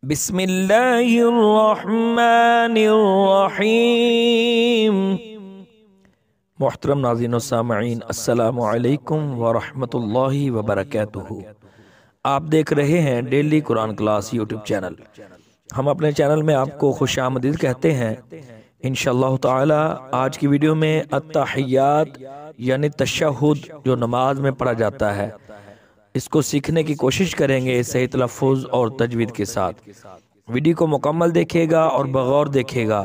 بسم اللہ الرحمن الرحیم۔ محترم ناظرین و سامعین، السلام علیکم ورحمۃ اللہ وبرکاتہ۔ آپ دیکھ رہے ہیں ڈیلی قرآن کلاس یوٹیوب چینل۔ ہم اپنے چینل میں آپ کو خوش آمدید کہتے ہیں۔ انشاءاللہ تعالی آج کی ویڈیو میں التحیات یعنی تشہد جو نماز میں پڑھا جاتا ہے، اس کو سیکھنے کی کوشش کریں گے صحیح تلفظ اور تجوید کے ساتھ۔ ویڈیو کو مکمل دیکھیے گا اور بغور دیکھیے گا۔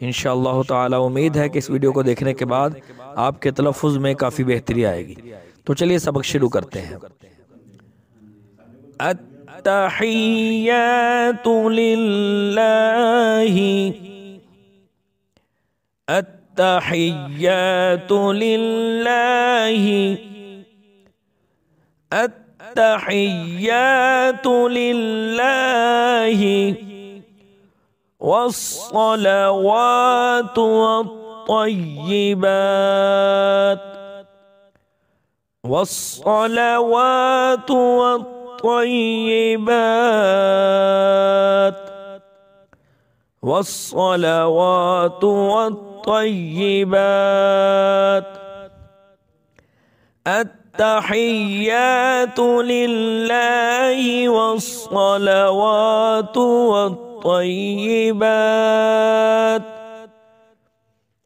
انشاءاللہ تعالی امید ہے کہ اس ویڈیو کو دیکھنے کے بعد آپ کے تلفظ میں کافی بہتری آئے گی۔ تو چلیے سبق شروع کرتے ہیں۔ التحیات للہ، التحیات للہ، التحیات للہ والصلوات والطیبات، والصلوات والطیبات، والصلوات والطیبات، التحیات للہ والصلوات والطیبات،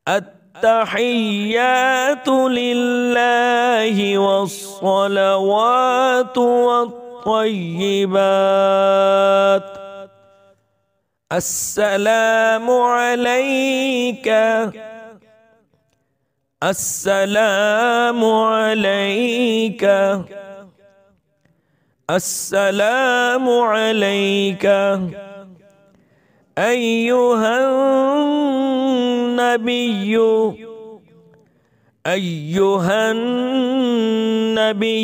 التحیات للہ والصلوات والطیبات، السلام علیک، السلام علیک، السلام علیک ایہا النبی، ایہا النبی،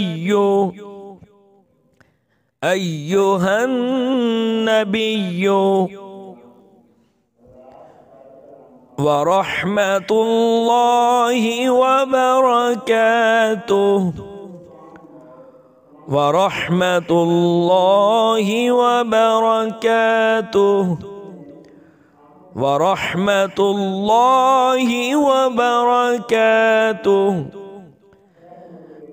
ایہا النبی ورحمۃ اللہ وبرکاتہ، ورحمۃ اللہ وبرکاتہ، ورحمۃ اللہ وبرکاتہ،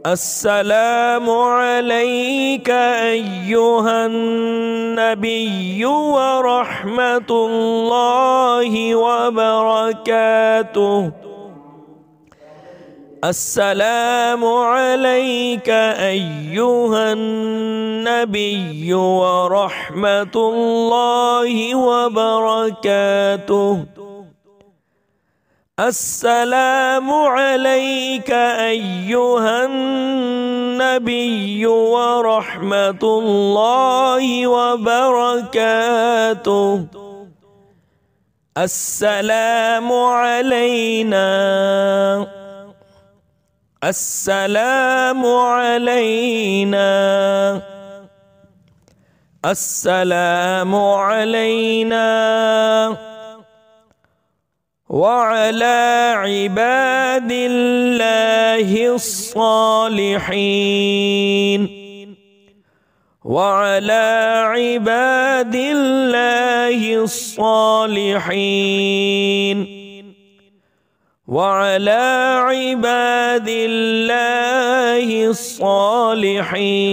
السلام علیک ایہا النبی ورحمۃ اللہ وبرکاتہ، السلام علیک ایہا النبی ورحمۃ اللہ وبرکاتہ، السلام علیک ایہا النبی ورحمۃ اللہ وبرکاتہ، السلام علینا، السلام علینا، السلام علینا وعلى عباد اللہ الصالحین، وعلى عباد اللہ الصالحین، وعلى عباد اللہ الصالحین،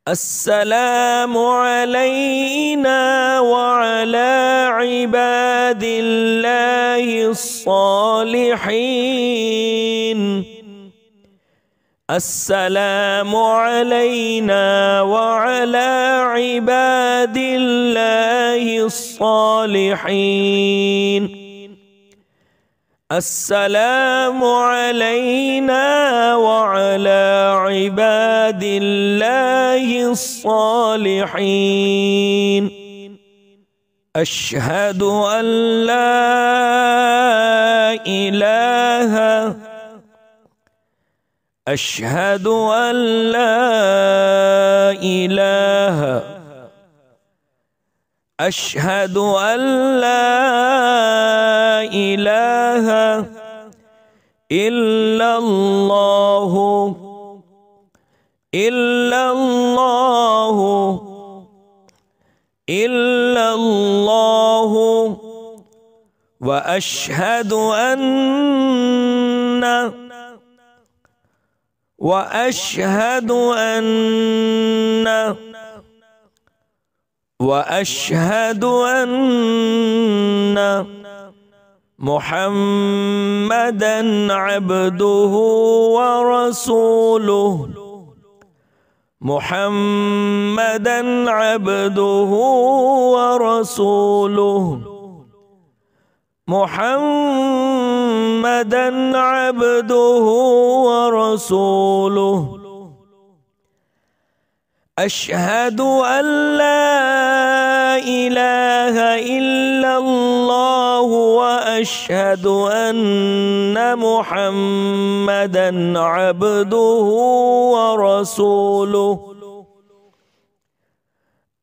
السلام علینا وعلى عباد اللہ الصالحین، السلام علینا وعلى عباد اللہ الصالحین، السلام علینا وعلى عباد اللہ الصالحین، اشہد ان لا الہ، اشہد ان لا الہ، اشہد ان لا الہ الا اللہ، الا اللہ إلا الله وأشهد أن محمدا عبده ورسوله محمدا عبده ورسوله محمدا عبده ورسوله أشهد أن لا إله إلا الله وأشهد أن محمدا عبده ورسوله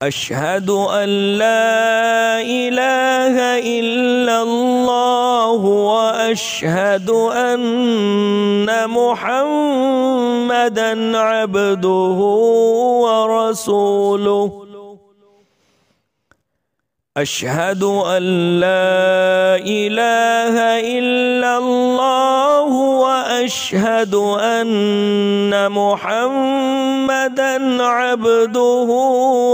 أشهد أن لا إله إلا الله وأشهد أن محمدا عبده ورسوله أشهد أن لا إله إلا الله وأشهد أن محمدا عبده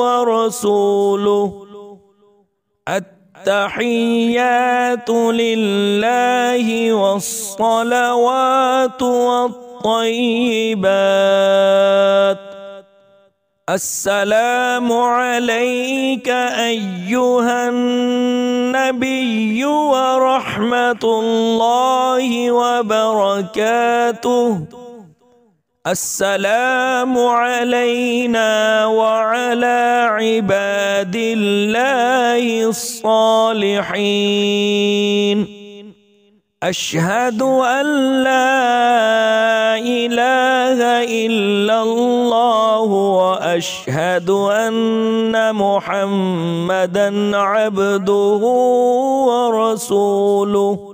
ورسوله التحيات لله والصلوات والطيبات السلام عليك أيها النبي ورحمة الله وبركاته السلام علينا وعلى عباد الله الصالحين أشهد أن لا إله إلا الله وأشهد أن محمدا عبده ورسوله